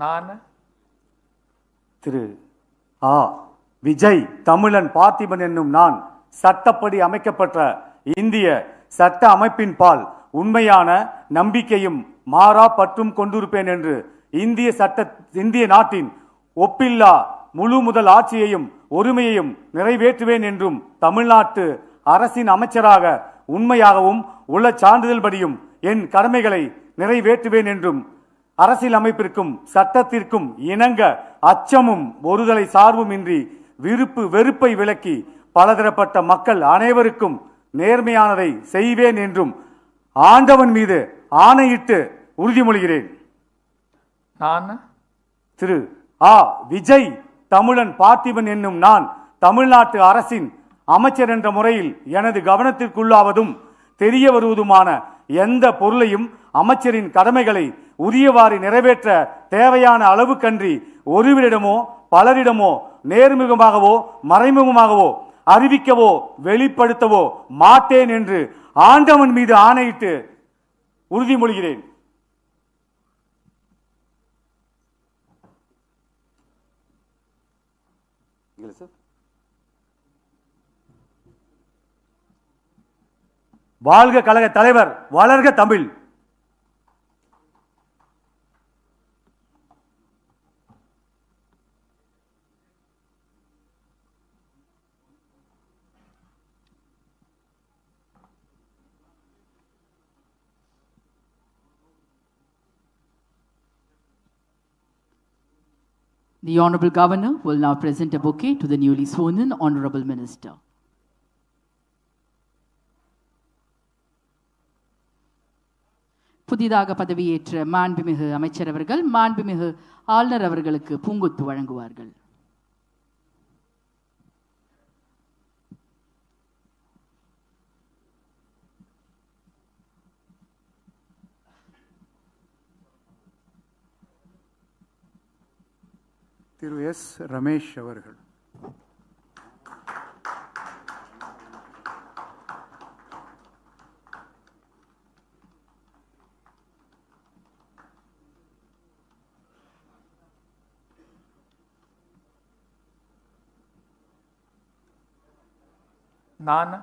நான் திரு ஆ விஜய் தமிழன் பார்த்திபன் என்னும் நான் சட்டப்படி அமைக்கப்பட்ட இந்திய சட்ட அமைப்பின் பால் உண்மையான நம்பிக்கையும் மாறா பற்றும் கொண்டிருப்பேன் என்று இந்திய நாட்டின் ஒப்பில்லா முழு முதல் ஆட்சியையும் ஒருமையையும் நிறைவேற்றுவேன் என்றும் தமிழ்நாட்டு அரசின் அமைச்சராக உண்மையாகவும் உள்ள சான்றிதழ்படியும் என் கடமைகளை நிறைவேற்றுவேன் என்றும் அரசியல் அமைப்பிற்கும் சட்டத்திற்கும் இணங்க அச்சமும் ஒருதலை சார்பும் இன்றி வெறுப்பை விலக்கி பலதரப்பட்ட மக்கள் அனைவருக்கும் நேர்மையானதை செய்வேன் என்றும் ஆண்டவன் மீது ஆணையிட்டு உறுதிமொழிகிறேன். நான் திரு ஆ விஜய் தமிழன் பார்த்திபன் என்னும் நான் தமிழ்நாட்டு அரசின் அமைச்சர் என்ற முறையில் எனது கவனத்திற்குள்ளாவதும் தெரிய வருவதுமான எந்த பொருளையும் அமைச்சரின் கடமைகளை உரியவாறு நிறைவேற்ற தேவையான அளவுக்கன்றி ஒருவரிடமோ பலரிடமோ நேர்முகமாகவோ மறைமுகமாகவோ அறிவிக்கவோ வெளிப்படுத்தவோ மாட்டேன் என்று ஆண்டவன் மீது ஆணையிட்டு உறுதிமொழிகிறேன். வாழ்க கழக தலைவர், வளர்க Tamil. The Honourable Governor will now present a bouquet to the newly sworn-in Honourable Minister. புதிதாக பதவியேற்ற மாண்புமிகு அமைச்சர் அவர்கள் மாண்புமிகு ஆளுநர் அவர்களுக்கு பூங்கொத்து வழங்குவார்கள். திரு எஸ் ரமேஷ் அவர்கள். நான்